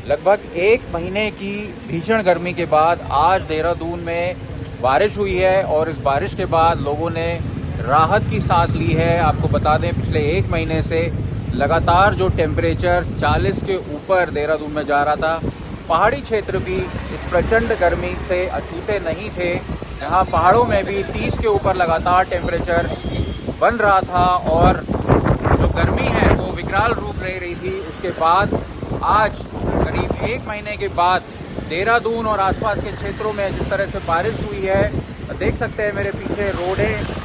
लगभग एक महीने की भीषण गर्मी के बाद आज देहरादून में बारिश हुई है और इस बारिश के बाद लोगों ने राहत की सांस ली है। आपको बता दें, पिछले एक महीने से लगातार जो टेम्परेचर 40 के ऊपर देहरादून में जा रहा था, पहाड़ी क्षेत्र भी इस प्रचंड गर्मी से अछूते नहीं थे। यहाँ पहाड़ों में भी 30 के ऊपर लगातार टेम्परेचर बन रहा था और जो गर्मी है वो विकराल रूप ले रही थी। उसके बाद आज करीब एक महीने के बाद देहरादून और आसपास के क्षेत्रों में जिस तरह से बारिश हुई है, देख सकते हैं मेरे पीछे रोडें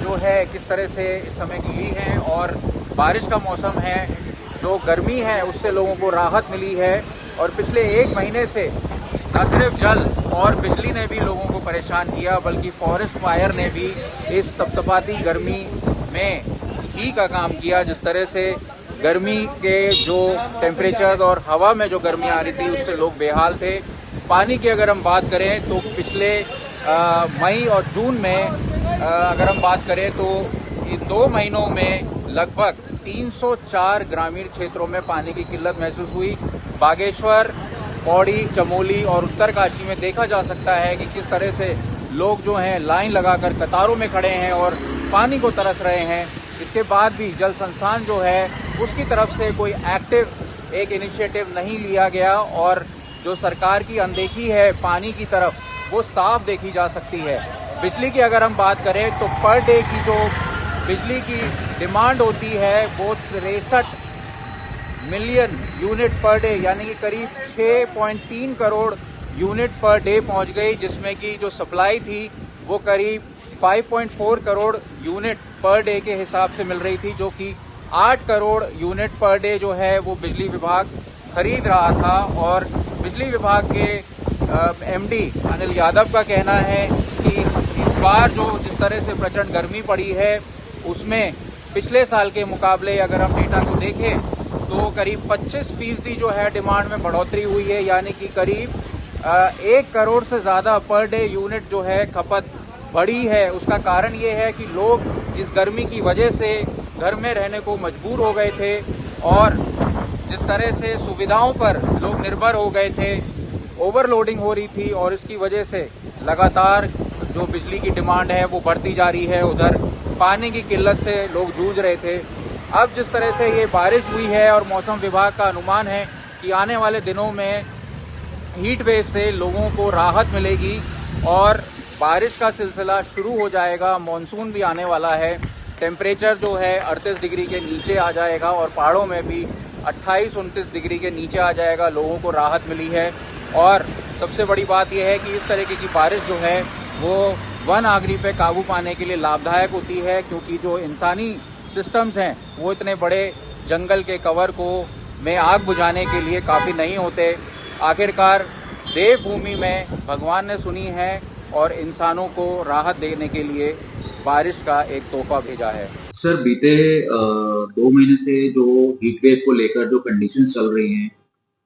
जो है किस तरह से इस समय गीली हैं और बारिश का मौसम है। जो गर्मी है उससे लोगों को राहत मिली है और पिछले एक महीने से न सिर्फ जल और बिजली ने भी लोगों को परेशान किया, बल्कि फॉरेस्ट फायर ने भी इस तपतपाती गर्मी में ही का काम किया। जिस तरह से गर्मी के जो टेम्परेचर और हवा में जो गर्मी आ रही थी उससे लोग बेहाल थे। पानी की अगर हम बात करें तो पिछले मई और जून में अगर हम बात करें तो इन 2 महीनों में लगभग 304 ग्रामीण क्षेत्रों में पानी की किल्लत महसूस हुई। बागेश्वर, पौड़ी, चमोली और उत्तरकाशी में देखा जा सकता है कि किस तरह से लोग जो हैं लाइन लगाकर कतारों में खड़े हैं और पानी को तरस रहे हैं। इसके बाद भी जल संस्थान जो है उसकी तरफ से कोई एक्टिव एक इनिशिएटिव नहीं लिया गया और जो सरकार की अनदेखी है पानी की तरफ वो साफ देखी जा सकती है। बिजली की अगर हम बात करें तो पर डे की जो बिजली की डिमांड होती है वो 63 मिलियन यूनिट पर डे यानी कि करीब 6.3 करोड़ यूनिट पर डे पहुंच गई, जिसमें कि जो सप्लाई थी वो करीब 5.4 करोड़ यूनिट पर डे के हिसाब से मिल रही थी, जो कि 8 करोड़ यूनिट पर डे जो है वो बिजली विभाग खरीद रहा था। और बिजली विभाग के एमडी अनिल यादव का कहना है कि इस बार जो जिस तरह से प्रचंड गर्मी पड़ी है उसमें पिछले साल के मुकाबले अगर हम डेटा को देखें तो करीब 25% जो है डिमांड में बढ़ोतरी हुई है, यानी कि करीब 1 करोड़ से ज़्यादा पर डे यूनिट जो है खपत बढ़ी है। उसका कारण ये है कि लोग इस गर्मी की वजह से घर में रहने को मजबूर हो गए थे और जिस तरह से सुविधाओं पर लोग निर्भर हो गए थे, ओवरलोडिंग हो रही थी और इसकी वजह से लगातार जो बिजली की डिमांड है वो बढ़ती जा रही है। उधर पानी की किल्लत से लोग जूझ रहे थे। अब जिस तरह से ये बारिश हुई है और मौसम विभाग का अनुमान है कि आने वाले दिनों में हीट वेव से लोगों को राहत मिलेगी और बारिश का सिलसिला शुरू हो जाएगा। मॉनसून भी आने वाला है। टेम्परेचर जो है 38 डिग्री के नीचे आ जाएगा और पहाड़ों में भी 28-29 डिग्री के नीचे आ जाएगा। लोगों को राहत मिली है और सबसे बड़ी बात यह है कि इस तरीके की बारिश जो है वो वन आगरी पे काबू पाने के लिए लाभदायक होती है, क्योंकि जो इंसानी सिस्टम्स हैं वो इतने बड़े जंगल के कवर को में आग बुझाने के लिए काफ़ी नहीं होते। आखिरकार देवभूमि में भगवान ने सुनी है और इंसानों को राहत देने के लिए बारिश का एक तोहफा भेजा है। सर, बीते 2 महीने से जो हीट वेव को लेकर जो कंडीशन चल रही हैं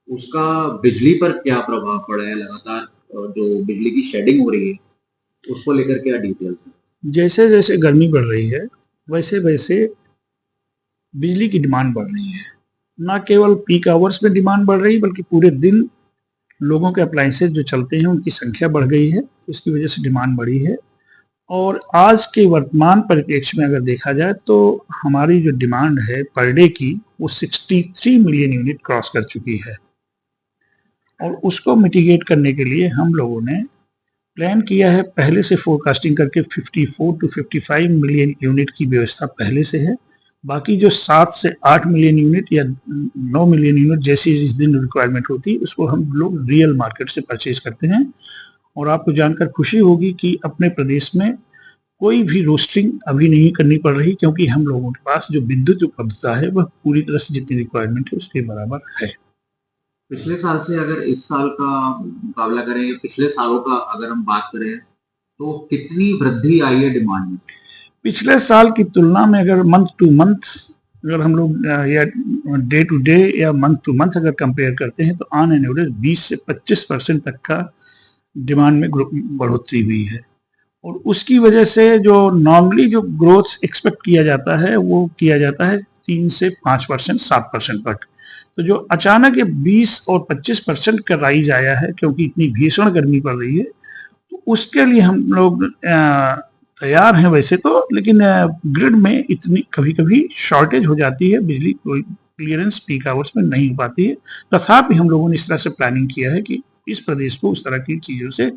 उसका बिजली पर क्या प्रभाव पड़ा है? लगातार जो बिजली की शेडिंग हो रही है उसको लेकर क्या डिटेल्स हैं? जैसे जैसे गर्मी बढ़ रही है वैसे वैसे बिजली की डिमांड बढ़ रही है। ना केवल पीक आवर्स में डिमांड बढ़ रही है बल्कि पूरे दिन लोगों के अप्लायंसेज जो चलते हैं उनकी संख्या बढ़ गई है, इसकी वजह से डिमांड बढ़ी है। और आज के वर्तमान परिप्रेक्ष्य में अगर देखा जाए तो हमारी जो डिमांड है पर डे की वो 63 मिलियन यूनिट क्रॉस कर चुकी है और उसको मिटिगेट करने के लिए हम लोगों ने प्लान किया है। पहले से फोरकास्टिंग करके 54 टू 55 मिलियन यूनिट की व्यवस्था पहले से है। बाकी जो 7 से 8 मिलियन यूनिट या 9 मिलियन यूनिट जैसी जिस दिन रिक्वायरमेंट होती है उसको हम लोग रियल मार्केट से परचेज करते हैं। और आपको जानकर खुशी होगी कि अपने प्रदेश में कोई भी रोस्टिंग अभी नहीं करनी पड़ रही, क्योंकि हम लोगों के पास जो विद्युत उपलब्धता है वह पूरी तरह से जितनी रिक्वायरमेंट है उसके बराबर है। पिछले साल से अगर इस साल का मुकाबला करें, पिछले सालों का अगर हम बात करें तो कितनी वृद्धि आई है डिमांड में? पिछले साल की तुलना में अगर मंथ टू मंथ अगर हम लोग या डे टू डे या मंथ टू मंथ अगर कंपेयर करते हैं तो ऑन एन एवरेज 20 से 25% तक का डिमांड में बढ़ोतरी हुई है। और उसकी वजह से जो नॉर्मली जो ग्रोथ एक्सपेक्ट किया जाता है वो किया जाता है 3 से 5%, 7% तक। तो जो अचानक ये 20 और 25% का राइज आया है, क्योंकि इतनी भीषण गर्मी पड़ रही है, तो उसके लिए हम लोग तैयार हैं वैसे तो, लेकिन ग्रिड में इतनी कभी-कभी शॉर्टेज हो जाती है, बिजली कोई क्लियरेंस पीक आवर्स में नहीं हो पाती है। तथापि हम लोगों ने इस तरह से प्लानिंग किया है कि इस प्रदेश को उस तरह की चीजों से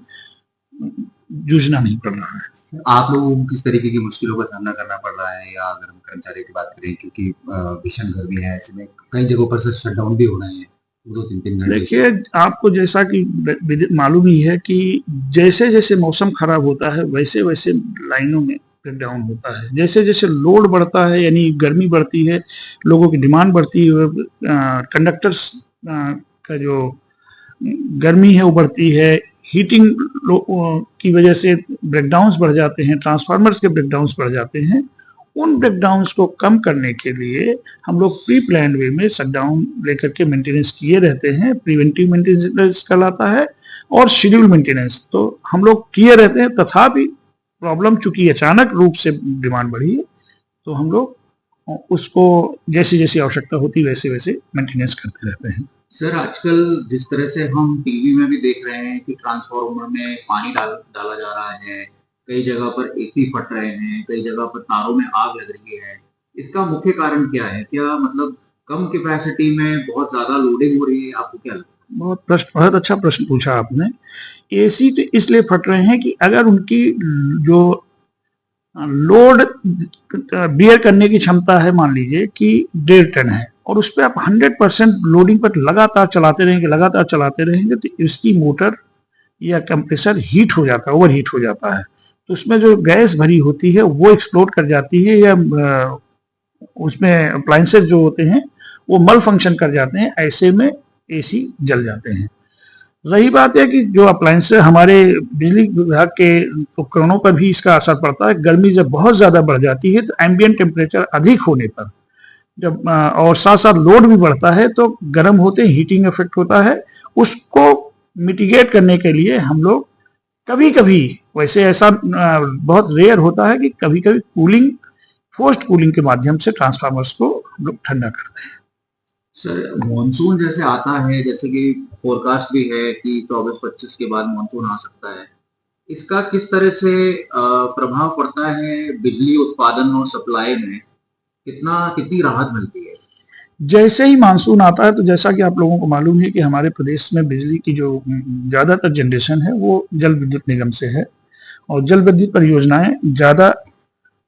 जूझना नहीं पड़ रहा है। आप लोगों को किस तरीके की मुश्किलों का सामना करना पड़ रहा है, या अगर हम कर्मचारियों की बात करें, क्योंकि भीषण गर्मी है, ऐसे में कई जगहों पर शटडाउन भी हो रहे हैं 2-3 घंटे। देखिए, आपको जैसा कि मालूम ही है कि जैसे जैसे मौसम खराब होता है वैसे वैसे लाइनों में ब्रेकडाउन होता है। जैसे जैसे लोड बढ़ता है, यानी गर्मी बढ़ती है, लोगों की डिमांड बढ़ती है, कंडक्टर्स का जो गर्मी है वो बढ़ती है, हीटिंग की वजह से ब्रेकडाउन्स बढ़ जाते हैं, ट्रांसफार्मर्स के ब्रेकडाउन्स बढ़ जाते हैं। उन ब्रेकडाउन्स को कम करने के लिए हम लोग प्री प्लान वे में शटडाउन लेकर के मेंटेनेंस किए रहते हैं। प्रिवेंटिव मेंटेनेंस कहलाता है और शेड्यूल मेंटेनेंस तो हम लोग किए रहते हैं। तथापि प्रॉब्लम चूंकि अचानक रूप से डिमांड बढ़ी है, तो हम लोग उसको जैसी जैसी आवश्यकता होती वैसे वैसे मेंटेनेंस करते रहते हैं। सर, आजकल जिस तरह से हम टीवी में भी देख रहे हैं कि ट्रांसफार्मर में पानी डाला जा रहा है, कई जगह पर एसी फट रहे हैं, कई जगह पर तारों में आग लग रही है, इसका मुख्य कारण क्या है? क्या मतलब कम कैपेसिटी में बहुत ज्यादा लोडिंग हो रही है? आपको क्या लगता है? बहुत अच्छा प्रश्न पूछा आपने। एसी तो इसलिए फट रहे हैं कि अगर उनकी जो लोड बियर करने की क्षमता है, मान लीजिए कि 1.5 टन है, और उस पर आप 100% लोडिंग पर लगातार चलाते रहेंगे तो इसकी मोटर या कंप्रेसर हीट हो जाता है, ओवर हीट हो जाता है। तो उसमें जो गैस भरी होती है वो एक्सप्लोड कर जाती है, या उसमें अप्लायंसेस जो होते हैं वो मल फंक्शन कर जाते हैं। ऐसे में एसी जल जाते हैं। रही बात है कि जो अप्लायंसेस हमारे बिजली विभाग के उपकरणों पर भी इसका असर पड़ता है। गर्मी जब बहुत ज्यादा बढ़ जाती है तो एम्बिएंट टेम्परेचर अधिक होने पर जब और साथ साथ लोड भी बढ़ता है तो गर्म होते हीटिंग इफेक्ट होता है। उसको मिटिगेट करने के लिए हम लोग कभी कभी, वैसे ऐसा बहुत रेयर होता है कि कभी कभी कूलिंग, फोर्स्ड कूलिंग के माध्यम से ट्रांसफार्मर्स को हम लोग ठंडा करते हैं। सर, मॉनसून जैसे आता है, जैसे कि फोरकास्ट भी है कि 24-25 के बाद मॉनसून आ सकता है, इसका किस तरह से प्रभाव पड़ता है बिजली उत्पादन और सप्लाई में? कितनी राहत मिलती है? जैसे ही मानसून आता है, तो जैसा कि आप लोगों को मालूम है कि हमारे प्रदेश में बिजली की जो ज्यादातर जनरेशन है वो जल विद्युत निगम से है, और जल विद्युत परियोजनाएं ज्यादा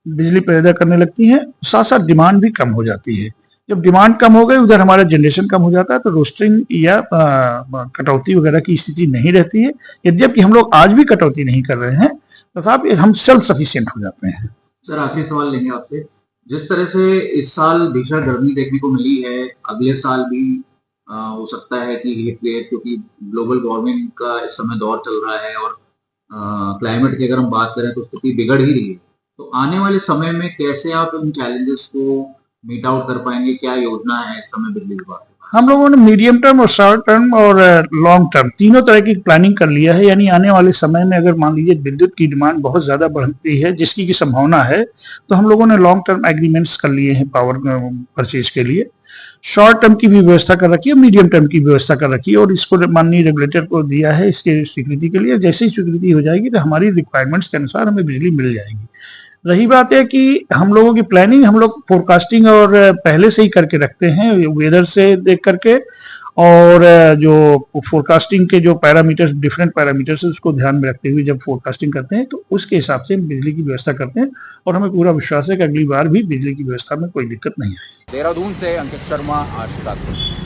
बिजली पैदा करने लगती हैं। साथ साथ डिमांड भी कम हो जाती है। जब डिमांड कम हो गई, उधर हमारा जनरेशन कम हो जाता है, तो रोस्टरिंग या कटौती वगैरह की स्थिति नहीं रहती है। यद्यपि हम लोग आज भी कटौती नहीं कर रहे हैं, तथापि हम सेल्फ सफिशिएंट हो जाते हैं। सर, आखिरी सवाल लेंगे आपसे। जिस तरह से इस साल भीषण गर्मी देखने को मिली है, अगले साल भी हो सकता है कि हीट वेव, क्योंकि ग्लोबल वार्मिंग का इस समय दौर चल रहा है और क्लाइमेट की अगर हम बात करें तो स्थिति बिगड़ ही रही है। तो आने वाले समय में कैसे आप इन चैलेंजेस को मीट आउट कर पाएंगे? क्या योजना है इस समय बिजली विभाग? हम लोगों ने मीडियम टर्म और शॉर्ट टर्म और लॉन्ग टर्म तीनों तरह की प्लानिंग कर लिया है। यानी आने वाले समय में अगर मान लीजिए विद्युत की डिमांड बहुत ज्यादा बढ़ती है, जिसकी की संभावना है, तो हम लोगों ने लॉन्ग टर्म एग्रीमेंट्स कर लिए हैं पावर परचेज के लिए। शॉर्ट टर्म की भी व्यवस्था कर रखी है, मीडियम टर्म की व्यवस्था कर रखी है, और इसको माननीय रेगुलेटर को दिया है इसके स्वीकृति के लिए। जैसे ही स्वीकृति हो जाएगी तो हमारी रिक्वायरमेंट्स के अनुसार हमें बिजली मिल जाएगी। रही बात है कि हम लोगों की प्लानिंग, हम लोग फोरकास्टिंग और पहले से ही करके रखते हैं, वेदर से देख करके, और जो फोरकास्टिंग के जो पैरामीटर्स, डिफरेंट पैरामीटर्स है, उसको ध्यान में रखते हुए जब फोरकास्टिंग करते हैं तो उसके हिसाब से बिजली की व्यवस्था करते हैं, और हमें पूरा विश्वास है कि अगली बार भी बिजली की व्यवस्था में कोई दिक्कत नहीं आएगी। देहरादून से अंकित शर्मा, आज तक।